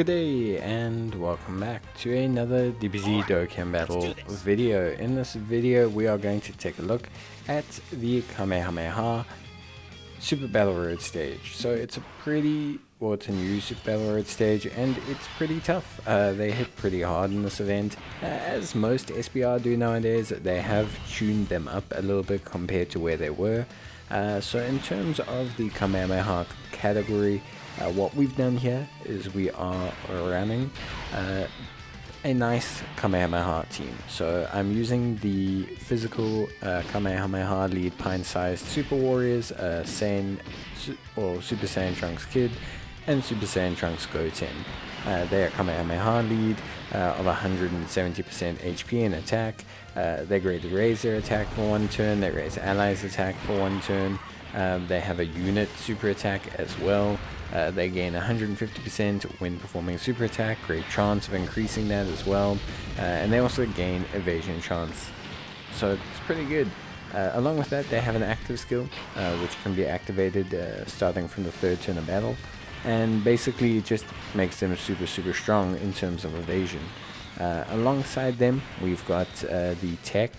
Good day and welcome back to another DBZ Dokkan battle video. In this video we are going to take a look at the Kamehameha Super Battle Road stage. So it's a it's a new Super Battle Road stage and it's pretty tough. They hit pretty hard in this event. As most SBR do nowadays, they have tuned them up a little bit compared to where they were. So in terms of the Kamehameha category, what we've done here is we are running a nice Kamehameha team. So I'm using the physical Kamehameha lead pint-sized Super Warriors, Super Saiyan Trunks Kid, and Super Saiyan Trunks Goten. They are Kamehameha lead of 170% HP and attack. They greatly raise their attack for one turn, they raise allies attack for one turn. They have a unit super attack as well. They gain 150% when performing super attack, great chance of increasing that as well. And they also gain evasion chance. So it's pretty good. Along with that, they have an active skill, which can be activated starting from the third turn of battle. And basically it just makes them super strong in terms of evasion. Alongside them, we've got the tech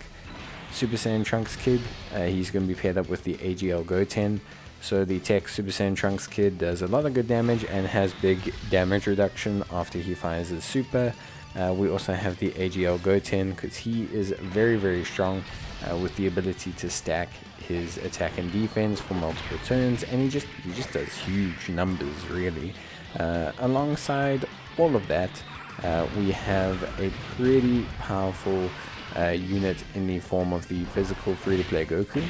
Super Saiyan Trunks Kid. He's going to be paired up with the AGL Goten. So the tech Super Saiyan Trunks Kid does a lot of good damage and has big damage reduction after he fires his super. We also have the AGL Goten because he is very strong with the ability to stack his attack and defense for multiple turns, and he just does huge numbers really. Alongside all of that, we have a pretty powerful unit in the form of the physical free-to-play Goku,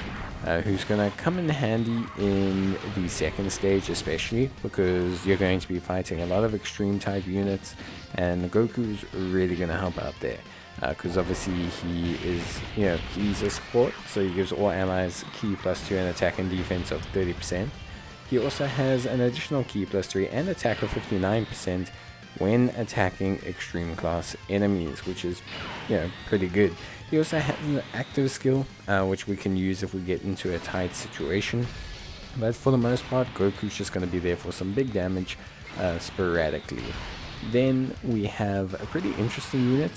who's going to come in handy in the second stage, especially because you're going to be fighting a lot of extreme type units, and Goku's really going to help out there. Because obviously he is, he's a support, so he gives all allies key +2 and attack and defense of 30%. He also has an additional key +3 and attack of 59% when attacking extreme class enemies, which is, pretty good. He also has an active skill, which we can use if we get into a tight situation. But for the most part, Goku's just going to be there for some big damage sporadically. Then we have a pretty interesting unit,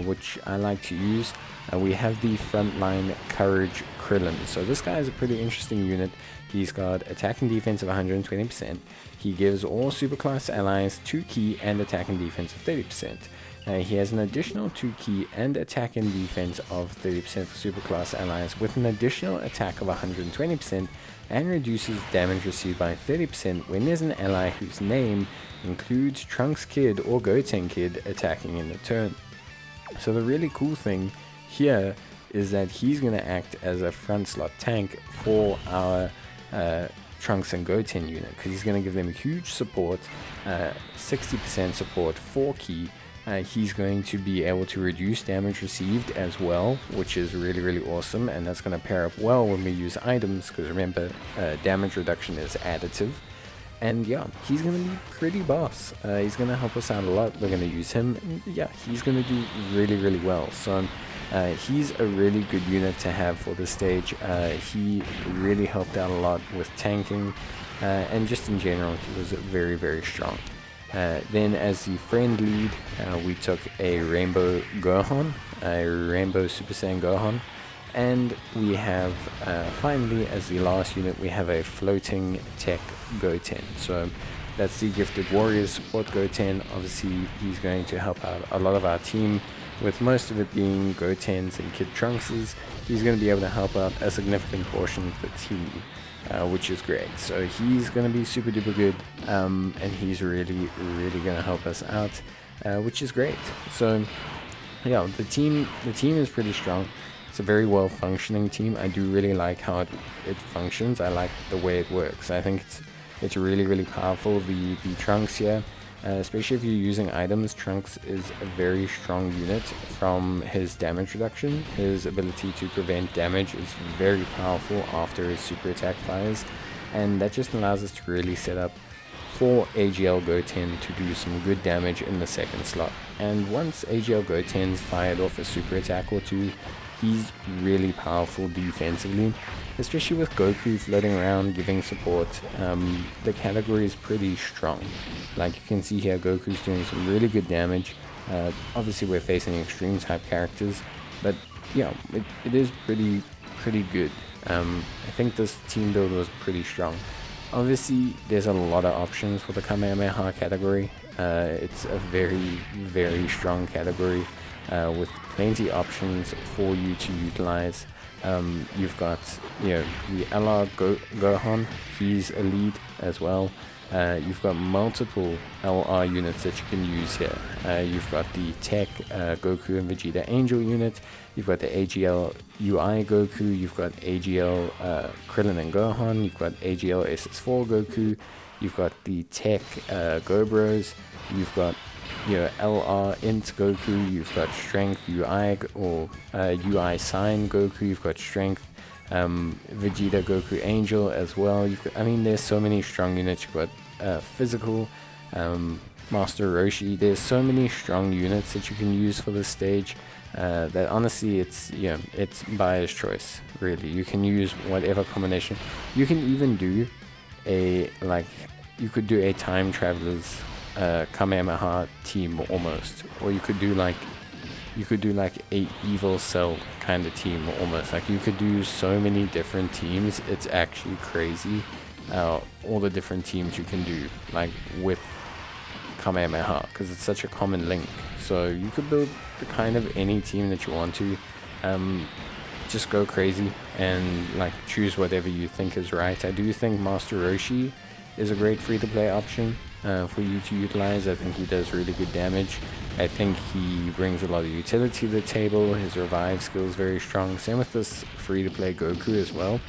which I like to use. We have the frontline Courage Krillin. So this guy is a pretty interesting unit. He's got attack and defense of 120%. He gives all superclass allies 2 key and attack and defense of 30%. He has an additional 2 key and attack and defense of 30% for superclass allies with an additional attack of 120% and reduces damage received by 30% when there's an ally whose name includes Trunks Kid or Goten Kid attacking in the turn. So the really cool thing here is that he's going to act as a front slot tank for our Trunks and Goten unit, because he's going to give them huge support, 60% support, 4 key. He's going to be able to reduce damage received as well, which is really awesome, and that's going to pair up well when we use items, because remember, damage reduction is additive. And yeah, he's going to be pretty boss. He's going to help us out a lot. We're going to use him, and yeah, he's going to do really well. So he's a really good unit to have for this stage. He really helped out a lot with tanking, and just in general he was very strong. Then as the friend lead, we took a Rainbow Gohan, a Rainbow Super Saiyan Gohan, and we have finally as the last unit we have a floating tech Goten. So that's the gifted warrior support Goten. Obviously he's going to help out a lot of our team, with most of it being Gotens and Kid Trunkses. He's going to be able to help out a significant portion of the team, which is great. So he's going to be super duper good, and he's really going to help us out, which is great. So yeah, the team is pretty strong. It's a very well functioning team. I do really like how it functions. I like the way it works. I think it's really powerful. The Trunks here, especially if you're using items, Trunks is a very strong unit from his damage reduction. His ability to prevent damage is very powerful after his super attack fires, and that just allows us to really set up for AGL Goten to do some good damage in the second slot. And once AGL Goten's fired off a super attack or two, he's really powerful defensively, especially with Goku floating around giving support. The category is pretty strong. Like you can see here, Goku's doing some really good damage. Obviously we're facing extreme type characters, but yeah, it is pretty good. I think this team build was pretty strong. Obviously there's a lot of options for the Kamehameha category. It's a very strong category with plenty options for you to utilize. You've got, you know, the LR Gohan, he's elite as well. You've got multiple LR units that you can use here. You've got the Tech Goku and Vegeta Angel unit. You've got the AGL UI Goku. You've got AGL Krillin and Gohan. You've got AGL SS4 Goku. You've got the Tech Gobros. You've got your LR Int Goku. You've got Strength UI or UI Sign Goku. You've got Strength Vegeta Goku Angel as well. I mean, there's so many strong units. You've got Physical Master Roshi. There's so many strong units that you can use for this stage that honestly it's, you know, it's buyer's choice really. You can use whatever combination. You can even do a, like, you could do a Time Travelers Kamehameha team almost, or you could do like a Evil Cell kind of team almost. Like you could do so many different teams. It's actually crazy all the different teams you can do like with Kamehameha, because it's such a common link. So you could build the kind of any team that you want to. Just go crazy and like choose whatever you think is right. I do think Master Roshi is a great free-to-play option for you to utilize. I think he does really good damage. I think he brings a lot of utility to the table. His revive skill is very strong. Same with this free-to-play Goku as well.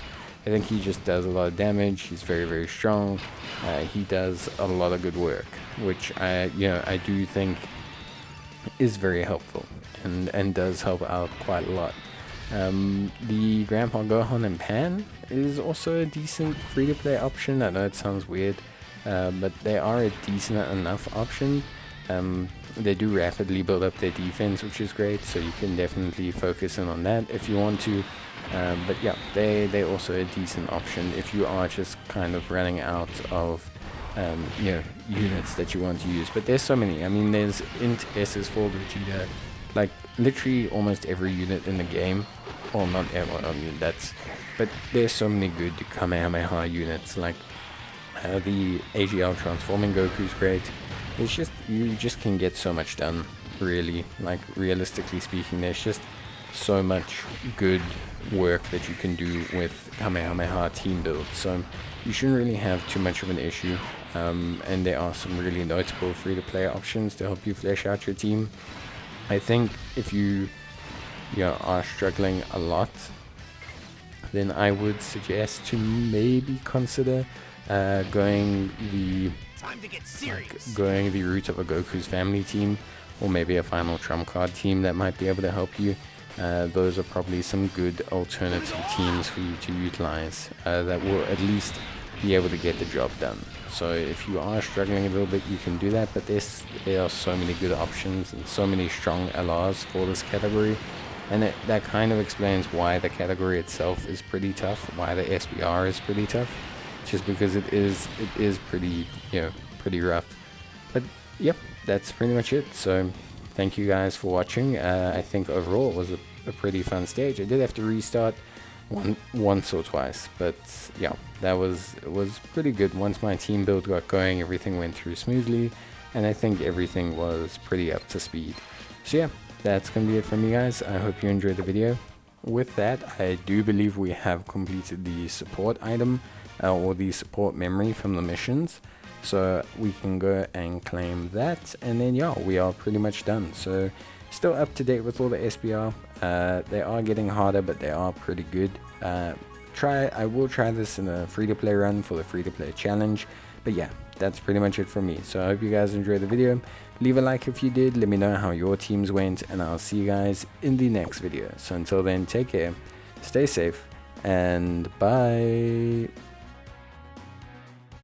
I think he just does a lot of damage. He's very strong. He does a lot of good work, which I do think is very helpful and does help out quite a lot. The Grandpa Gohan and Pan is also a decent free-to-play option. I know it sounds weird, but they are a decent enough option. They do rapidly build up their defense, which is great, so you can definitely focus in on that if you want to. But yeah, they're also a decent option if you are just kind of running out of units that you want to use. But there's so many. I mean, there's Int SS4 Vegeta, like literally almost every unit in the game. Well, not everyone, I mean but there's so many good Kamehameha units. Like the AGL transforming Goku's great. It's just, you just can get so much done, really. Like realistically speaking, there's just so much good work that you can do with Kamehameha team builds. So you shouldn't really have too much of an issue. And there are some really notable free-to-play options to help you flesh out your team. I think if you are struggling a lot, then I would suggest to maybe consider going the route of a Goku's family team, or maybe a final trump card team that might be able to help you. Those are probably some good alternative teams for you to utilize that will at least be able to get the job done. So if you are struggling a little bit, you can do that, but there are so many good options and so many strong LRs for this category, and that kind of explains why the category itself is pretty tough, why the SBR is pretty tough, just because it is pretty rough. But yep, that's pretty much it. So thank you guys for watching. I think overall it was a pretty fun stage. I did have to restart once or twice, but yeah, it was pretty good. Once my team build got going, everything went through smoothly, and I think everything was pretty up to speed. So yeah, that's gonna be it from me, guys. I hope you enjoyed the video. With that, I do believe we have completed the support item or the support memory from the missions, so we can go and claim that, and then yeah, we are pretty much done. So still up to date with all the SBR. They are getting harder, but they are pretty good. I will try this in a free-to-play run for the free-to-play challenge. But yeah, that's pretty much it from me. So I hope you guys enjoyed the video. Leave a like if you did. Let me know how your teams went, and I'll see you guys in the next video. So until then, take care, stay safe, and bye.